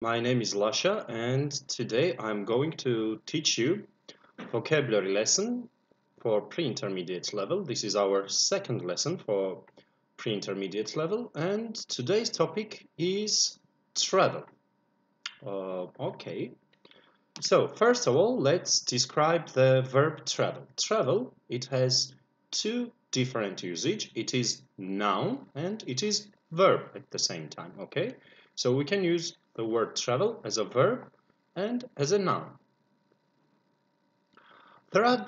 My name is Lasha, and today I'm going to teach you vocabulary lesson for pre-intermediate level. This is our second lesson for pre-intermediate level, and today's topic is travel. Okay, so first of all, let's describe the verb travel. Travel, it has two different usage. It is noun and it is verb at the same time, okay? So we can use the word travel as a verb and as a noun. There are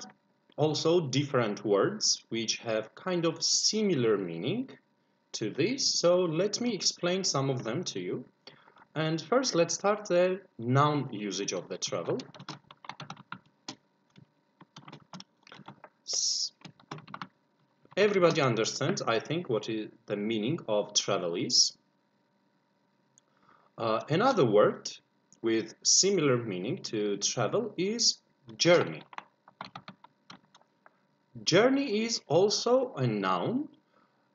also different words which have kind of similar meaning to this, so let me explain some of them to you. And first, let's start the noun usage of the travel. Everybody understands, I think, what is the meaning of travel is. Another word with similar meaning to travel is journey. Journey is also a noun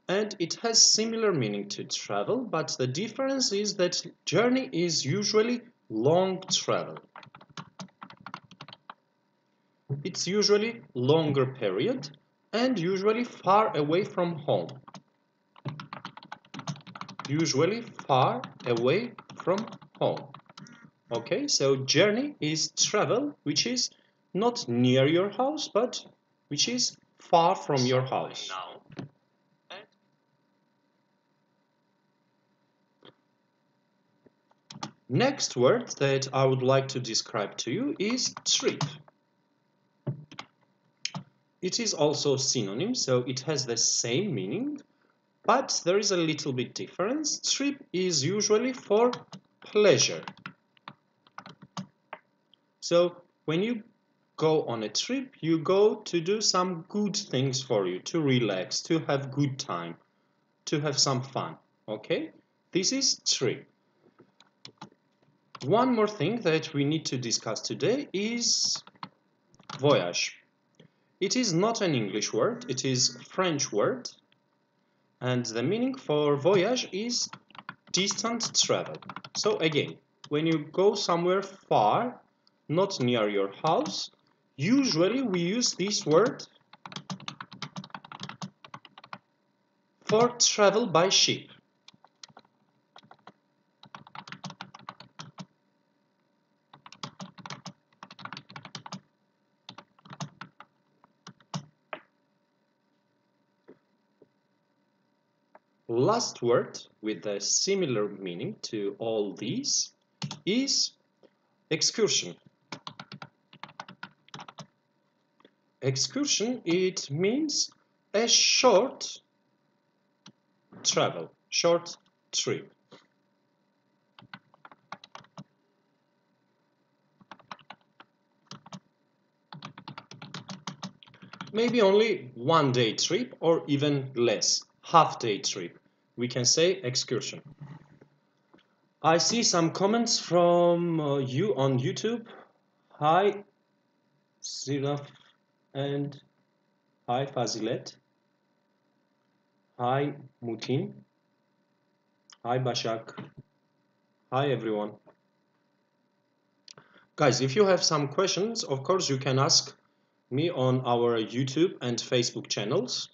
and it has similar meaning to travel, but the difference is that journey is usually long travel. It's usually longer period and usually far away from home. Usually far away from home. Okay, so journey is travel which is not near your house, but which is far from your house. Next word that I would like to describe to you is trip. It is also synonym, so it has the same meaning, but there is a little bit difference. Trip is usually for pleasure. So when you go on a trip, you go to do some good things for you, to relax, to have good time, to have some fun, okay? This is trip. One more thing that we need to discuss today is voyage. It is not an English word, it is a French word, and the meaning for voyage is distant travel. So again, when you go somewhere far, not near your house, usually we use this word for travel by ship. Last word with a similar meaning to all these is excursion. Excursion, it means a short travel, short trip. Maybe only 1 day trip or even less, half-day trip. We can say excursion. I see some comments from you on YouTube. Hi, Siraf, and hi, Fazilet. Hi, Mutin. Hi, Bashak. Hi, everyone. Guys, if you have some questions, of course, you can ask me on our YouTube and Facebook channels.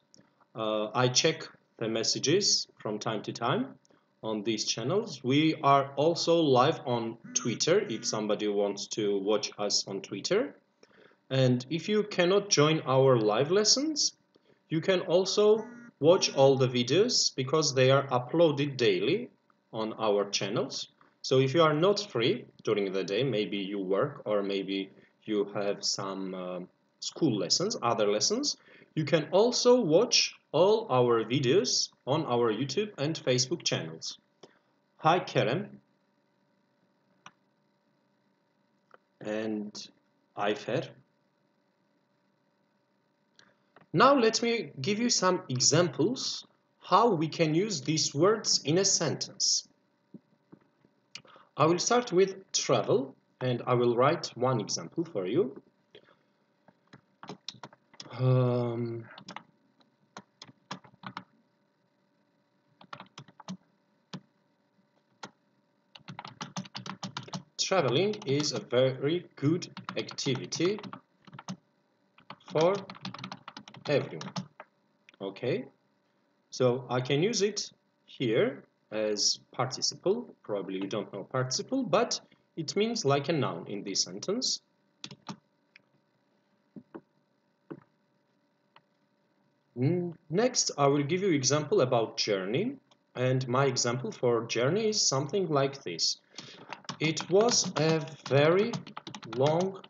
I check the messages from time to time on these channels. We are also live on Twitter if somebody wants to watch us on Twitter. And if you cannot join our live lessons, you can also watch all the videos because they are uploaded daily on our channels. So if you are not free during the day, maybe you work or maybe you have some school lessons, other lessons, you can also watch all our videos on our YouTube and Facebook channels. Hi Kerem and Ayfer. Now let me give you some examples how we can use these words in a sentence. I will start with travel and I will write one example for you. traveling is a very good activity for everyone. Okay, so I can use it here as participle. Probably you don't know participle, but it means like a noun in this sentence. Next, I will give you example about journey, and my example for journey is something like this. It was a very long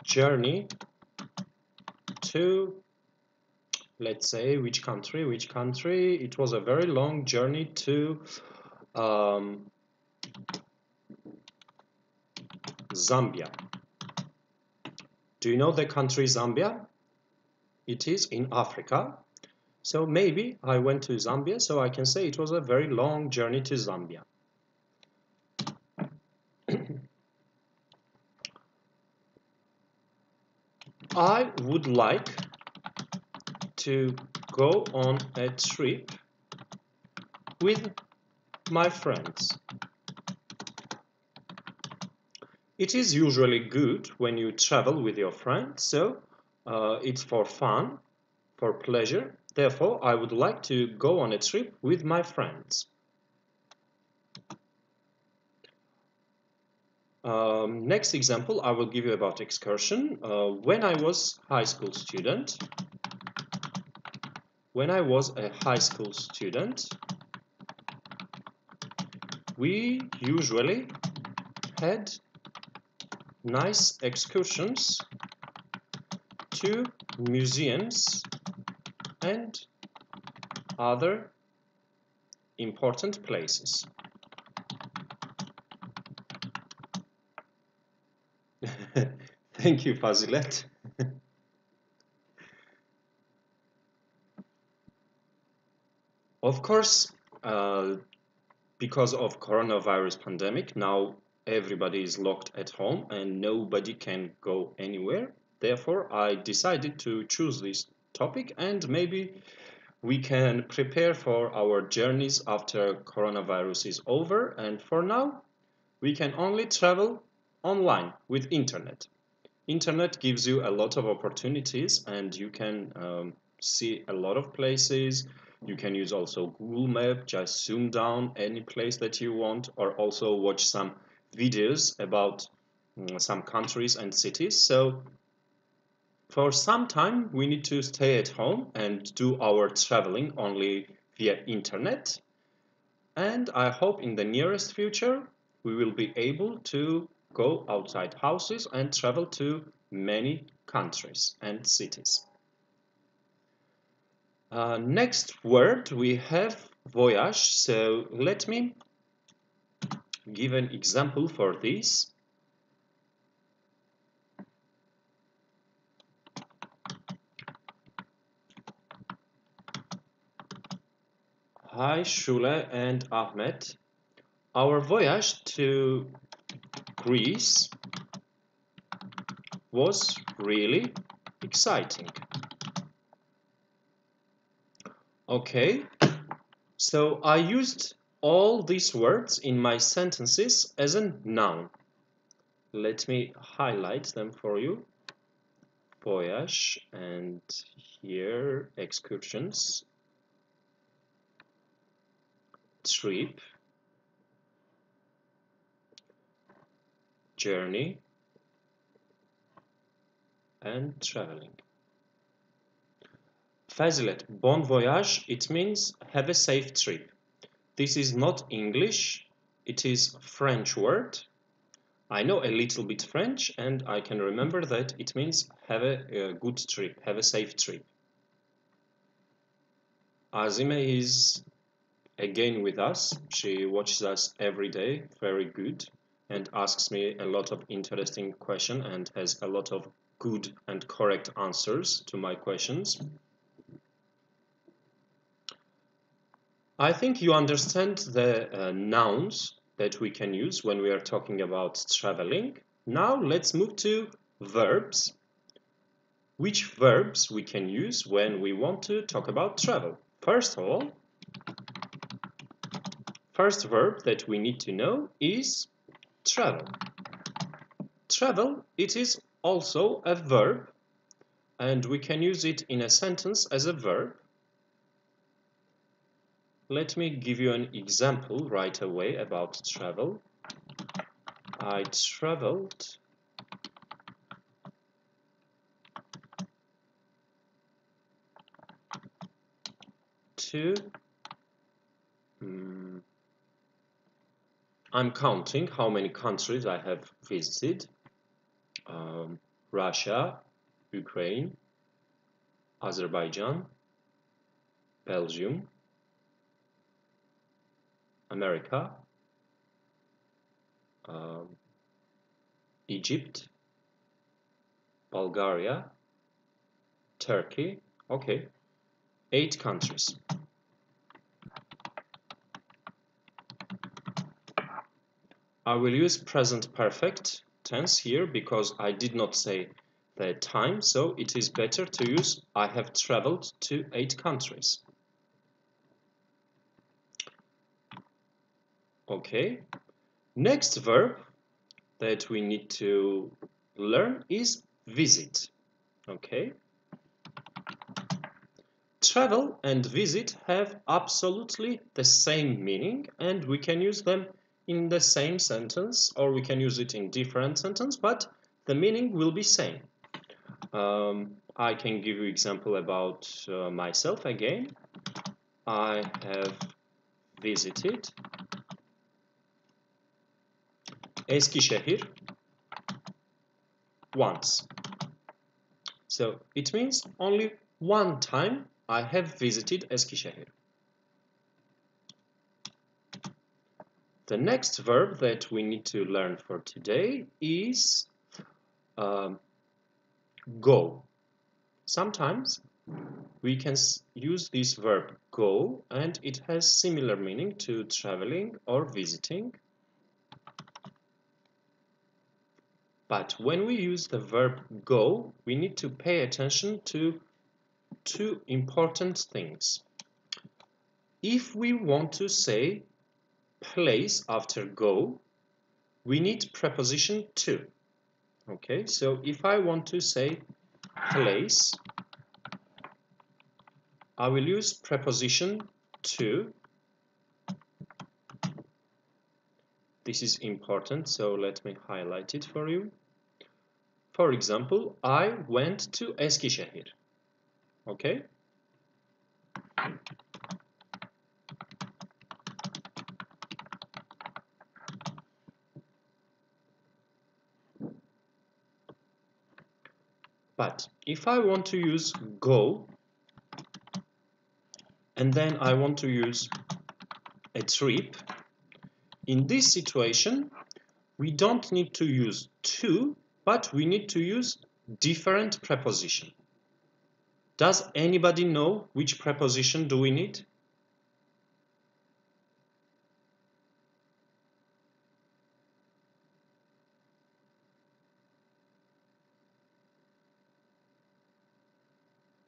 journey to, let's say, which country? It was a very long journey to Zambia. Do you know the country Zambia? It is in Africa. So maybe I went to Zambia, so I can say it was a very long journey to Zambia. I would like to go on a trip with my friends. It is usually good when you travel with your friends, so it's for fun, for pleasure. Therefore, I would like to go on a trip with my friends. Next example I will give you about excursion. When I was a high school student, we usually had nice excursions to museums and other important places. Thank you, Fazilet. Of course, because of coronavirus pandemic, now everybody is locked at home and nobody can go anywhere. Therefore, I decided to choose this topic, and maybe we can prepare for our journeys after coronavirus is over. And for now, we can only travel online with internet. Internet gives you a lot of opportunities, and you can see a lot of places. You can use also Google Map, just zoom down any place that you want, or also watch some videos about some countries and cities. So for some time we need to stay at home and do our traveling only via internet. And I hope in the nearest future we will be able to go outside houses and travel to many countries and cities. Next word we have voyage. So let me give an example for this. Hi Shule and Ahmet. Our voyage to Greece was really exciting. Okay, so I used all these words in my sentences as a noun. Let me highlight them for you. Voyage, and here excursions, trip, journey, and traveling. Fazilet, bon voyage, it means have a safe trip. This is not English, it is French word. I know a little bit French, and I can remember that it means have a good trip, have a safe trip. Azime is again with us. She watches us every day, very good, and asks me a lot of interesting questions and has a lot of good and correct answers to my questions. I think you understand the nouns that we can use when we are talking about traveling. Now let's move to verbs. Which verbs we can use when we want to talk about travel? First of all, first verb that we need to know is Travel. Travel, it is also a verb, and we can use it in a sentence as a verb. Let me give you an example right away about travel. I traveled to, I'm counting how many countries I have visited. Russia, Ukraine, Azerbaijan, Belgium, America, Egypt, Bulgaria, Turkey. Okay, 8 countries. I will use present perfect tense here because I did not say the time, so it is better to use I have traveled to 8 countries. Okay, next verb that we need to learn is visit. Okay, travel and visit have absolutely the same meaning, and we can use them in the same sentence, or we can use it in different sentences, but the meaning will be same. I can give you example about myself again. I have visited Eskişehir once. So it means only one time I have visited Eskişehir. The next verb that we need to learn for today is go. Sometimes we can use this verb go, and it has similar meaning to traveling or visiting. But when we use the verb go, we need to pay attention to 2 important things. If we want to say place after go, we need preposition to. Okay, so if I want to say place, I will use preposition to. This is important, so let me highlight it for you. For example, I went to Eskişehir. Okay? But if I want to use go, and then I want to use a trip, in this situation, we don't need to use to, but we need to use different preposition. Does anybody know which preposition do we need?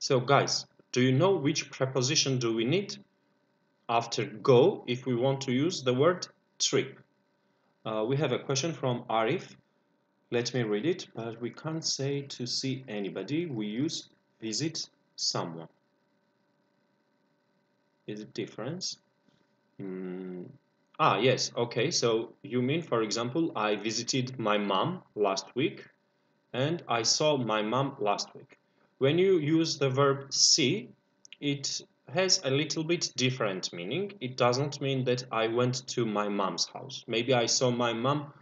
So guys, do you know which preposition do we need after go if we want to use the word trip? We have a question from Arif. Let me read it, but we can't say to see anybody. We use visit someone. Is it different? Yes, okay. So you mean, for example, I visited my mom last week and I saw my mom last week. When you use the verb see, it has a little bit different meaning. It doesn't mean that I went to my mom's house. Maybe I saw my mom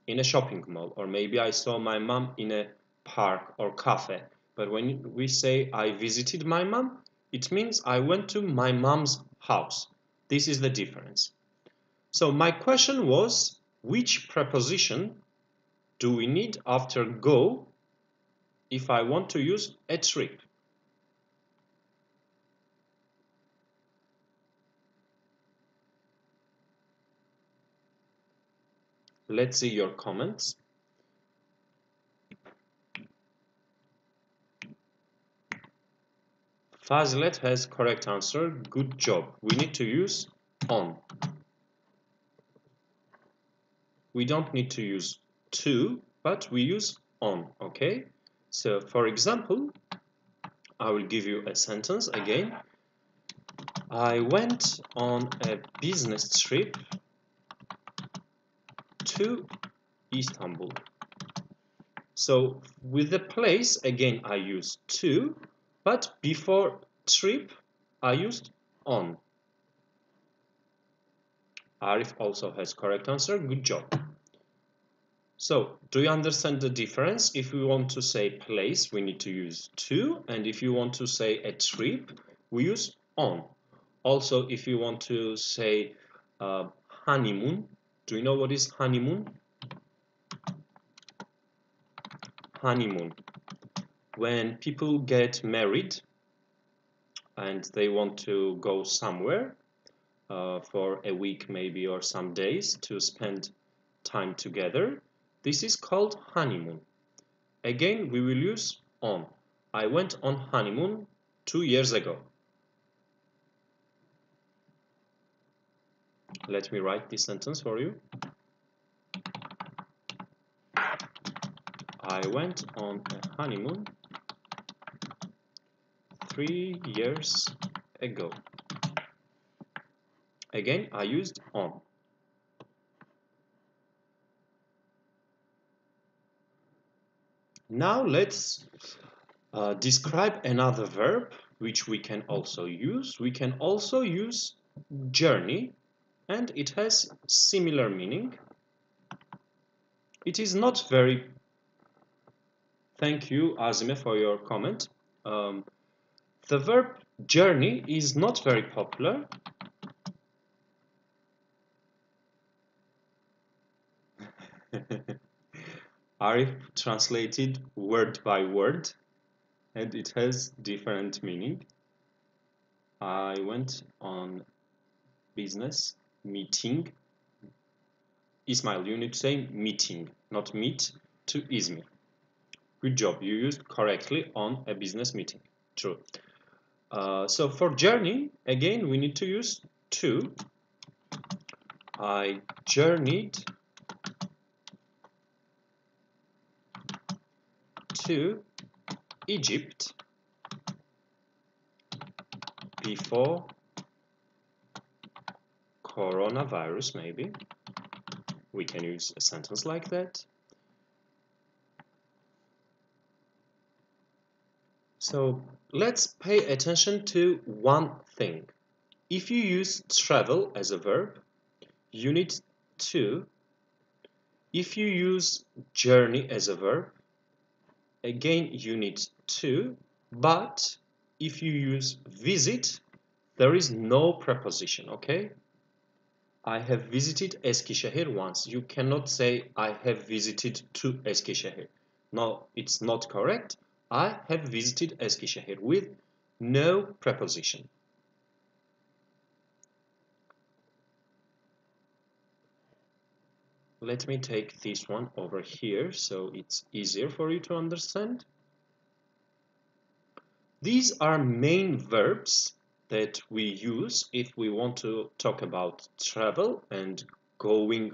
in a shopping mall, or maybe I saw my mom in a park or cafe. But when we say I visited my mom, it means I went to my mom's house. This is the difference. So my question was, which preposition do we need after go if I want to use a trip? Let's see your comments. Fazilet has correct answer. Good job. We need to use on. we don't need to use to, but we use on, okay? So, for example, I will give you a sentence again. I went on a business trip to Istanbul. So, with the place, again, I use to, but before trip, I used on. Arif also has correct answer. Good job. So, do you understand the difference? If we want to say place, we need to use to, and if you want to say a trip, we use on. Also, if you want to say honeymoon, do you know what is honeymoon? Honeymoon. When people get married and they want to go somewhere for a week maybe or some days to spend time together, this is called honeymoon. Again, we will use on. I went on honeymoon 2 years ago. Let me write this sentence for you. I went on a honeymoon 3 years ago. Again, I used on. Now let's describe another verb which we can also use. We can also use journey, and it has similar meaning. It is not very... Thank you, Azime, for your comment. The verb journey is not very popular. Arif translated word by word, and it has different meaning. I went on business meeting. Ismail, you need to say meeting, not meet, to Izmir. Good job, you used correctly on a business meeting. True. So for journey, again, we need to use to. I journeyed to Egypt before coronavirus, maybe. We can use a sentence like that. So let's pay attention to one thing. If you use travel as a verb, you need to. If you use journey as a verb, again you need to. But if you use visit, there is no preposition, okay? I have visited Eskişehir once. You cannot say I have visited to Eskişehir. No, it's not correct. I have visited Eskişehir with no preposition. Let me take this one over here so it's easier for you to understand. These are main verbs that we use if we want to talk about travel and going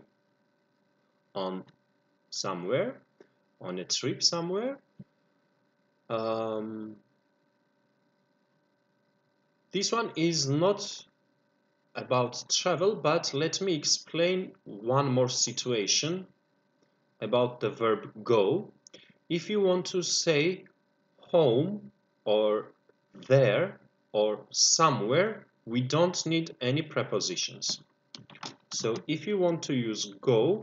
on somewhere, on a trip somewhere. This one is not about travel, but let me explain one more situation about the verb go. If you want to say home or there or somewhere, we don't need any prepositions. So if you want to use go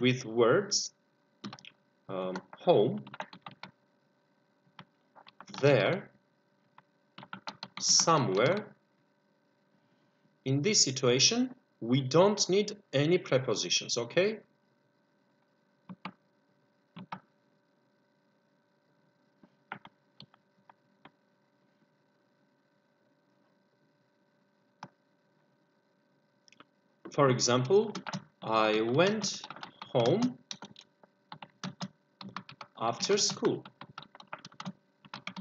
with words home, there, somewhere, in this situation, we don't need any prepositions, okay? For example, I went home after school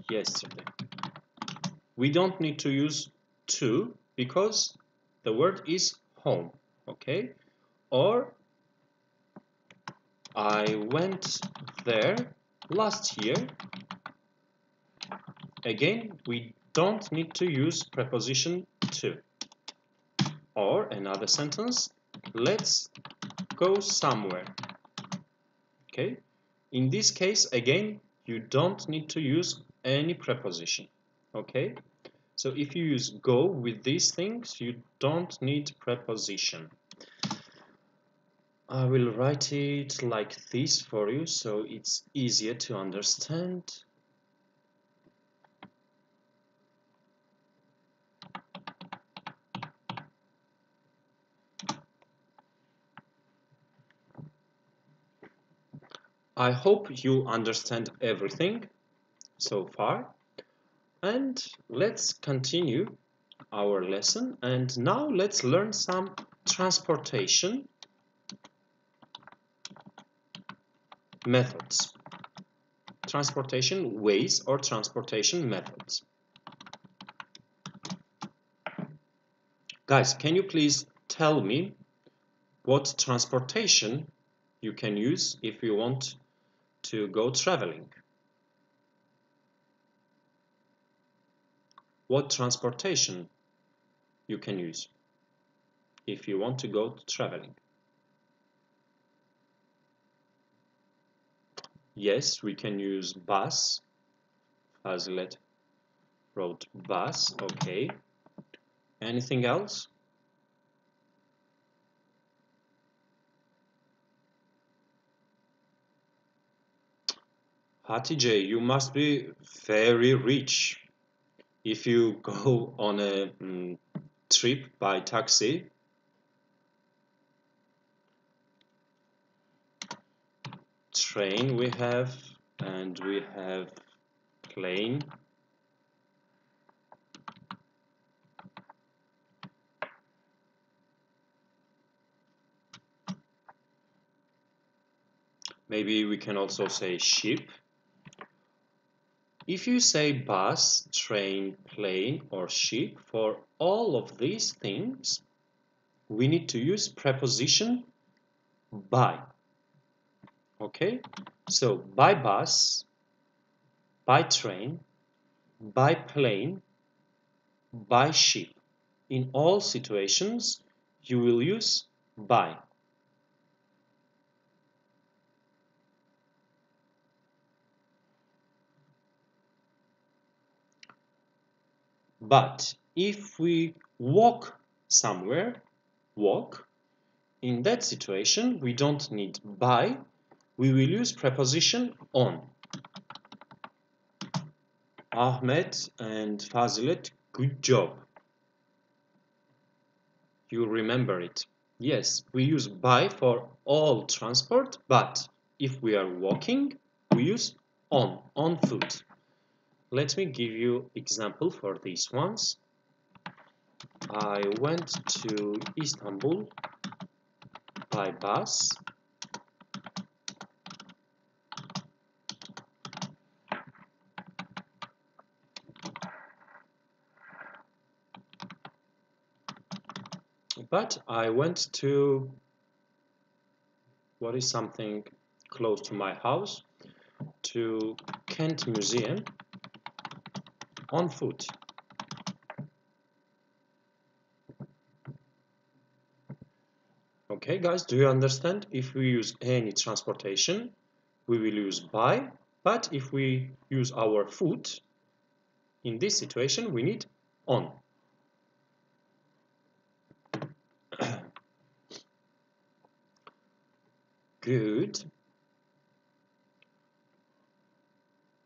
yesterday. We don't need to use to because the word is home, okay? Or I went there last year. Again, we don't need to use preposition to. Or another sentence, let's go somewhere. Okay? In this case, again, you don't need to use any preposition. Okay? So if you use go with these things, you don't need preposition. I will write it like this for you so it's easier to understand. I hope you understand everything so far. And let's continue our lesson. And now let's learn some transportation methods. Transportation ways or transportation methods. Guys, can you please tell me what transportation you can use if you want to go traveling? What transportation you can use if you want to go traveling? Yes, we can use bus. Fazilet wrote bus. Okay. Anything else? Hatice, you must be very rich if you go on a trip by taxi. Train we have, and we have plane. Maybe we can also say ship. If you say bus, train, plane, or ship, for all of these things, we need to use preposition by. Okay? So, by bus, by train, by plane, by ship. In all situations, you will use by. But if we walk somewhere, walk, in that situation, we don't need by, we will use preposition on. Ahmet and Fazilet, good job. You remember it. Yes, we use by for all transport, but if we are walking, we use on foot. Let me give you example for these ones. I went to Istanbul by bus. But I went to, what is something close to my house, to Kent Museum on foot. Okay, guys, do you understand? If we use any transportation, we will use by, but if we use our foot, in this situation, we need on. Good.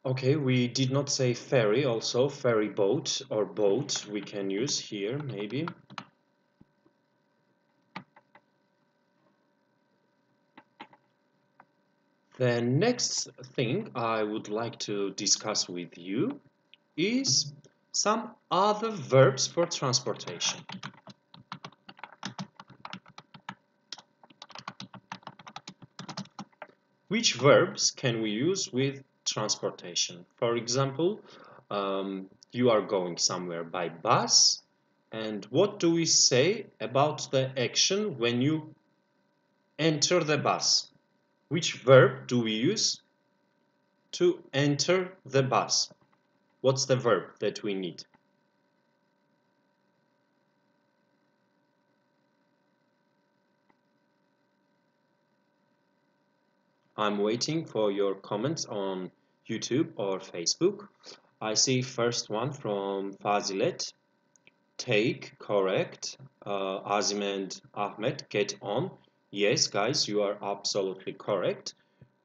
Okay, we did not say ferry, also ferry boat or boat we can use here, maybe. The next thing I would like to discuss with you is some other verbs for transportation. Which verbs can we use with transportation? For example, you are going somewhere by bus, and what do we say about the action when you enter the bus? Which verb do we use to enter the bus? What's the verb that we need? I'm waiting for your comments on YouTube or Facebook. I see first one from Fazilet. Take, correct. Azim and Ahmed, get on. Yes, guys, you are absolutely correct.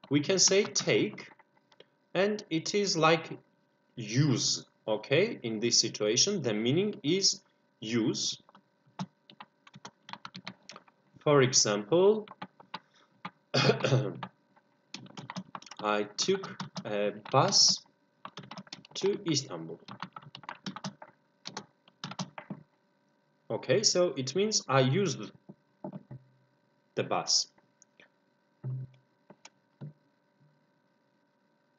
We can say take, and it is like use, okay? In this situation, the meaning is use. For example, I took a bus to Istanbul. Okay, so it means I used the bus.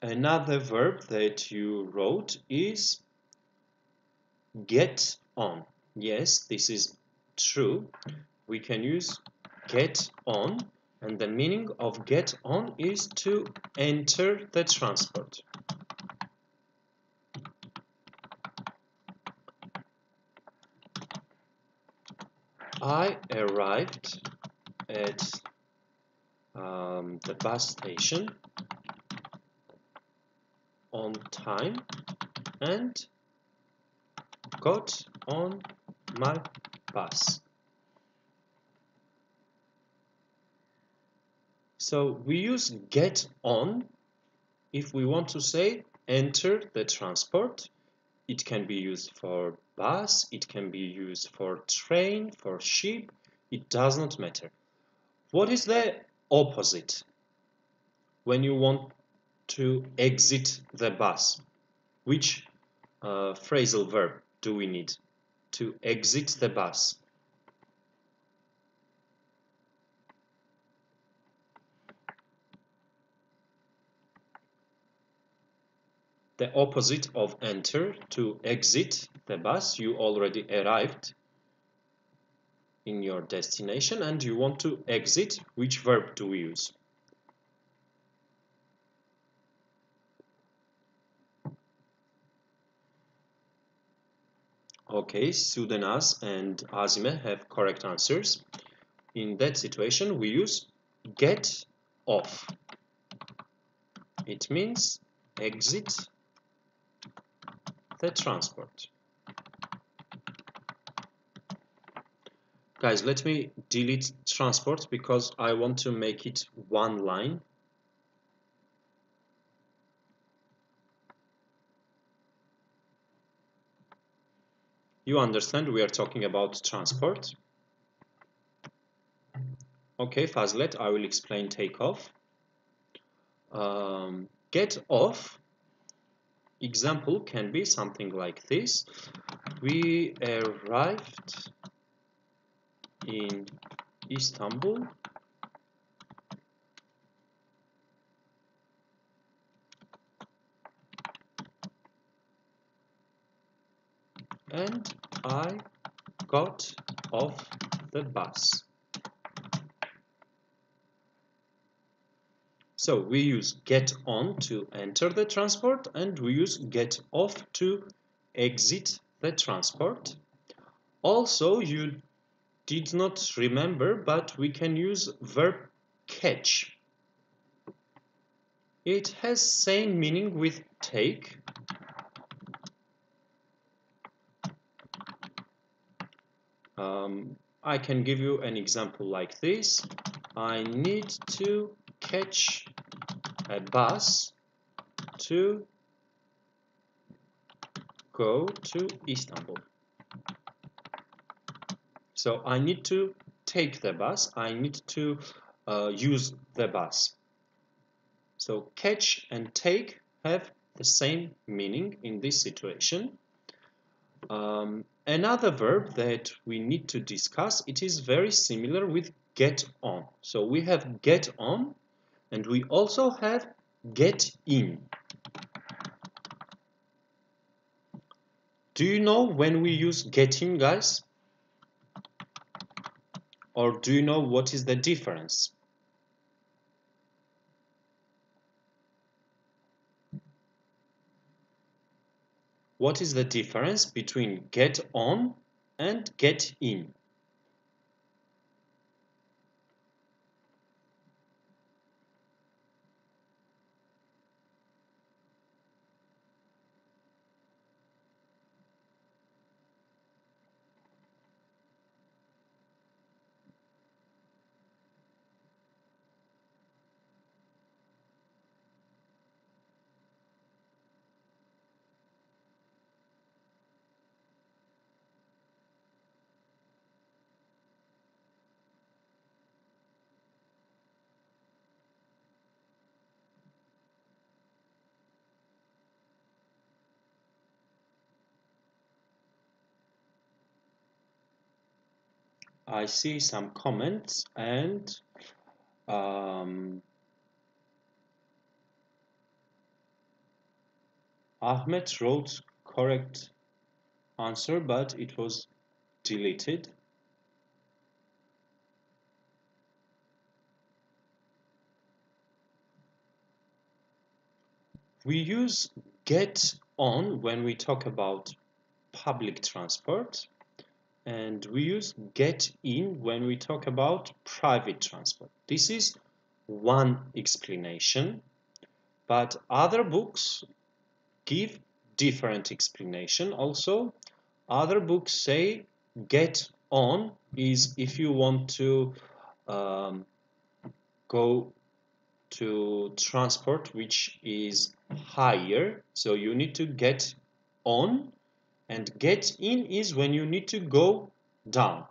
Another verb that you wrote is get on. Yes, this is true. We can use get on, and the meaning of get on is to enter the transport. I arrived at the bus station on time and got on my bus. So we use get on if we want to say enter the transport. It can be used for bus, it can be used for train, for ship, it does not matter. What is the opposite when you want to exit the bus? Which phrasal verb do we need to exit the bus? The opposite of enter, to exit the bus. You already arrived in your destination and you want to exit. Which verb do we use? Okay, Sudanaz and Azime have correct answers. In that situation, we use get off. It means exit the transport. Guys, let me delete transport because I want to make it one line. You understand we are talking about transport. Okay, Fazlet, I will explain take off. Get off. Example can be something like this. We arrived in Istanbul and I got off the bus. So we use get on to enter the transport and we use get off to exit the transport. Also, you did not remember, but we can use verb catch. It has same meaning with take. I can give you an example like this. I need to catch a bus to go to Istanbul. So I need to take the bus. I need to use the bus. So catch and take have the same meaning in this situation. Another verb that we need to discuss, it is very similar with get on. So we have get on and we also have get in. Do you know when we use get in, guys? Or do you know what is the difference? What is the difference between get on and get in? I see some comments and Ahmed wrote correct answer, but it was deleted. We use get on when we talk about public transport, and we use get in when we talk about private transport. This is one explanation, but other books give different explanation also. Other books say get on is if you want to go to transport which is higher, so you need to get on, and get in is when you need to go down.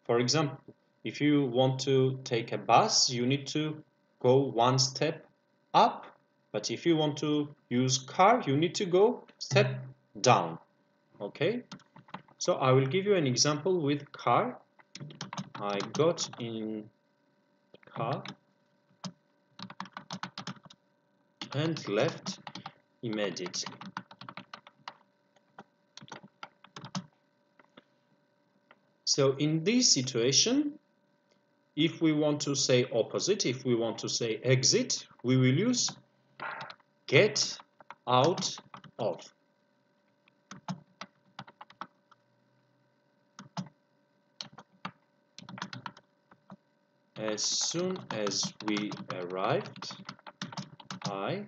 For example, if you want to take a bus, you need to go one step up, but if you want to use car, you need to go step down. Okay, so I will give you an example with car. I got in car and left immediately. So in this situation, if we want to say opposite, if we want to say exit, we will use get out of. As soon as we arrived, I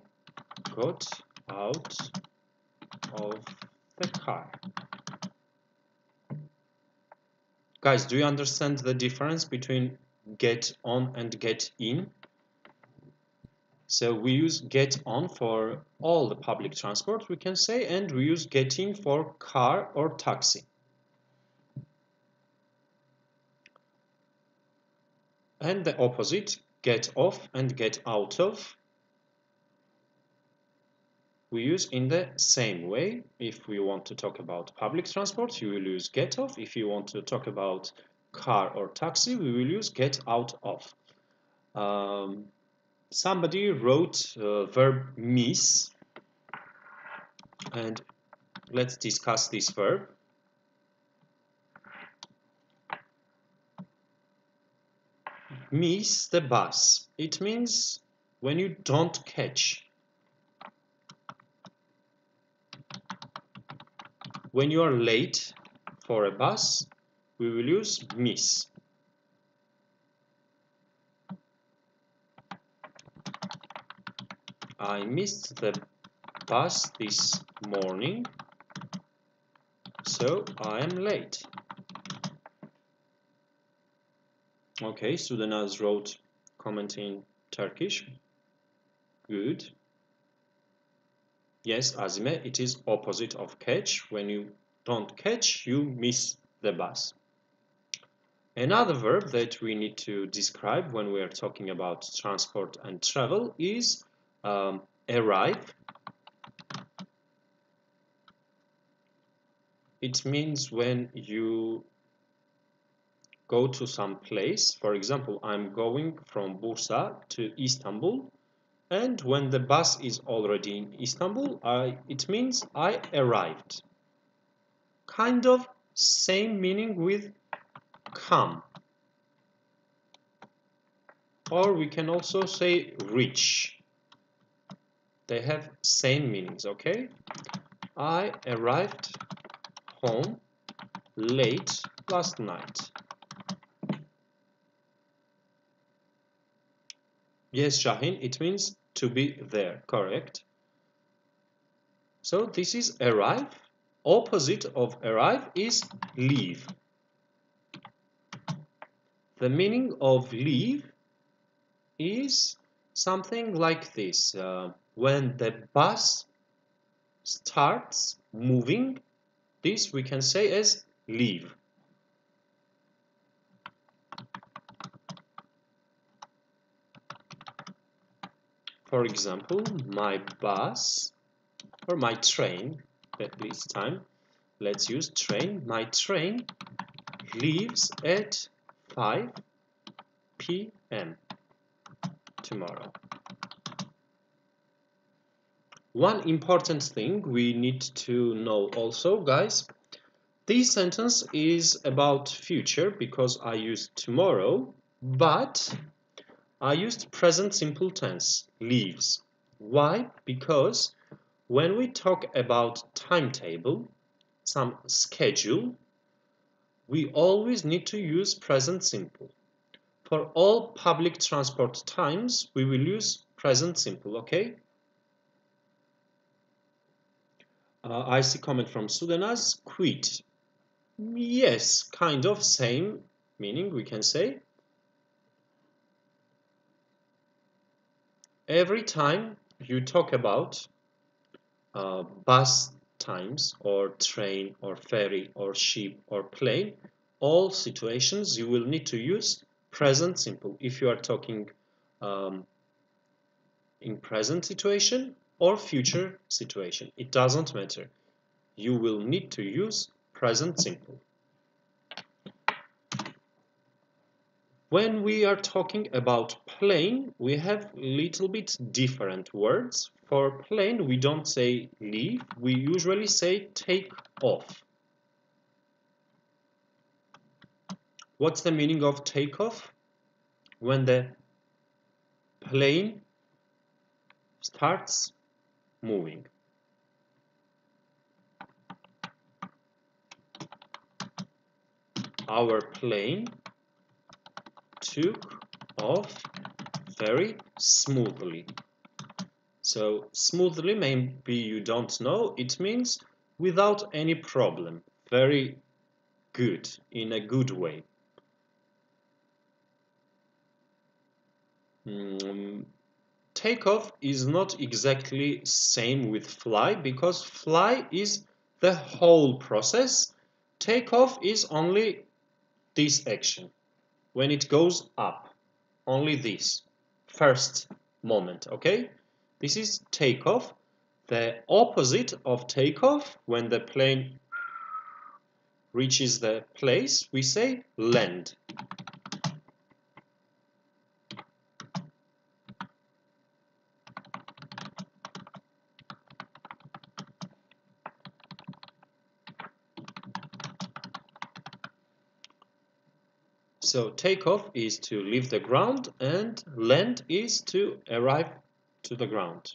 got out of the car. Guys, do you understand the difference between get on and get in? So we use get on for all the public transport, we can say, and we use get in for car or taxi. And the opposite, get off and get out of, we use in the same way. If we want to talk about public transport, you will use get off. If you want to talk about car or taxi, we will use get out of. Somebody wrote verb miss, and let's discuss this verb. Miss the bus. It means when you don't catch. When you are late for a bus, we will use miss. I missed the bus this morning, so I am late. Okay, Sudanaz wrote comment in Turkish. Good. Yes, Azime, it is opposite of catch. When you don't catch, you miss the bus. Another verb that we need to describe when we are talking about transport and travel is arrive. It means when you go to some place. For example, I'm going from Bursa to Istanbul, and when the bus is already in Istanbul, it means I arrived. Kind of same meaning with come. Or we can also say reach. They have same meanings, okay? I arrived home late last night. Yes, Shahin, it means to be there, correct? So this is arrive. Opposite of arrive is leave. The meaning of leave is something like this. When the bus starts moving, this we can say as leave. For example, my bus or my train, at this time, let's use train. My train leaves at 5 p.m. tomorrow. One important thing we need to know also, guys, this sentence is about future because I used tomorrow, but I used present simple tense, leaves. Why? Because when we talk about timetable, some schedule, we always need to use present simple. For all public transport times, we will use present simple, okay? I see comment from Sudanaz, quit. Yes, kind of same meaning we can say. Every time you talk about bus times or train or ferry or ship or plane, all situations you will need to use present simple. If you are talking in present situation or future situation, it doesn't matter. You will need to use present simple. When we are talking about plane, we have little bit different words. For plane, we don't say leave, we usually say take off. What's the meaning of take off? When the plane starts moving. Our plane took off very smoothly. So smoothly, maybe you don't know, it means without any problem, very good, in a good way. Takeoff is not exactly same with fly because fly is the whole process. Takeoff is only this action. When it goes up, only this first moment, okay? This is takeoff. The opposite of takeoff, when the plane reaches the place, we say land. So takeoff is to leave the ground and land is to arrive to the ground.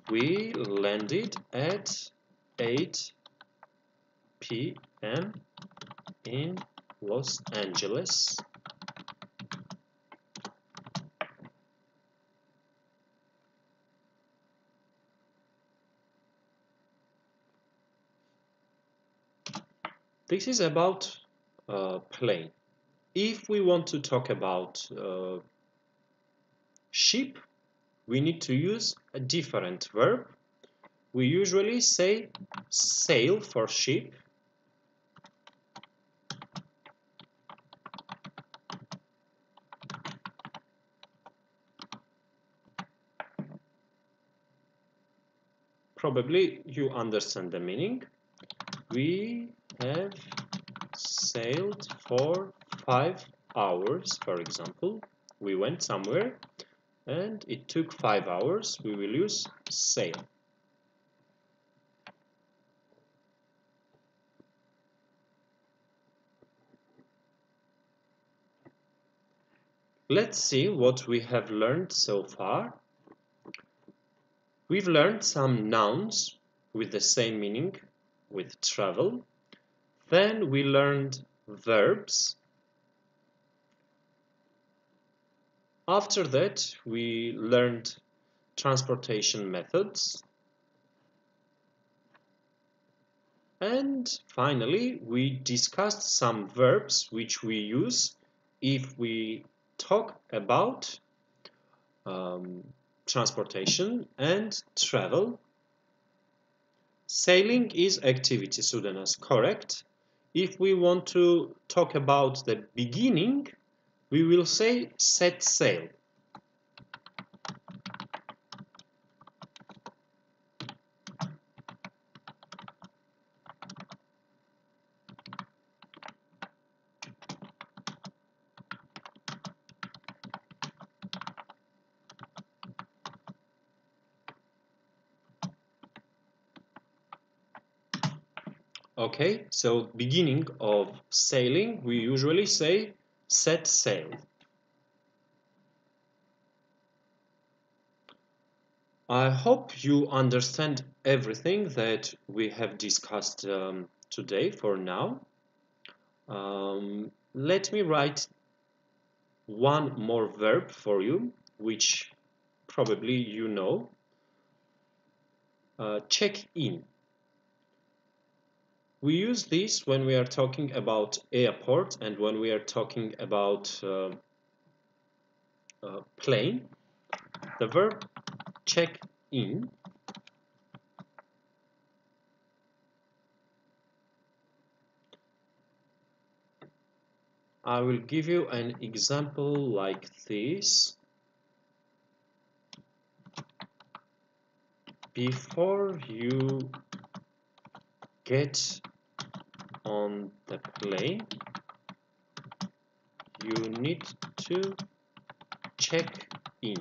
We landed at 8 p.m. in Los Angeles. This is about plane. If we want to talk about ship, we need to use a different verb. We usually say sail for ship. Probably you understand the meaning. We have sailed for 5 hours, for example. We went somewhere and it took 5 hours. We will use sail. Let's see what we have learned so far. We've learned some nouns with the same meaning, with travel. Then we learned verbs. After that, we learned transportation methods. And finally, we discussed some verbs which we use if we talk about transportation and travel. Sailing is activity, Sudanas, correct. If we want to talk about the beginning, we will say set sail. Okay, so beginning of sailing, we usually say set sail. I hope you understand everything that we have discussed today for now. Let me write one more verb for you, which probably you know. Check in. We use this when we are talking about airport and when we are talking about plane. The verb check in I will give you an example like this. Before you get on the plane, you need to check in.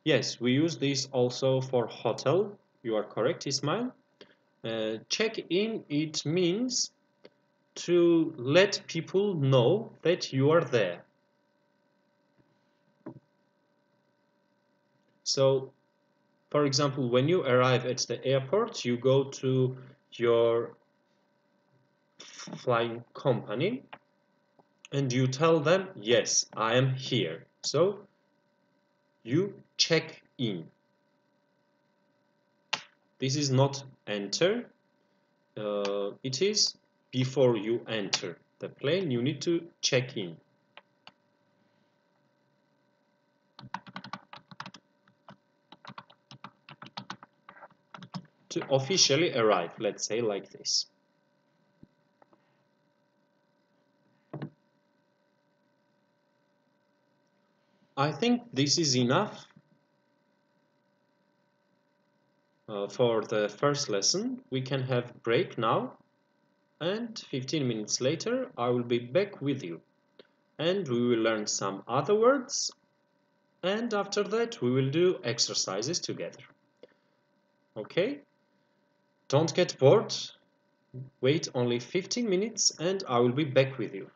Yes, we use this also for hotel. You are correct, Ismail. Check in, it means to let people know that you are there. So, for example, when you arrive at the airport, you go to your flying company and you tell them, yes, I am here. So, you check in. This is not enter. It is before you enter the plane, you need to check in. To officially arrive, let's say like this. I think this is enough for the first lesson. We can have break now, and 15 minutes later I will be back with you, and we will learn some other words, and after that we will do exercises together. Okay? Don't get bored. Wait only 15 minutes and I will be back with you.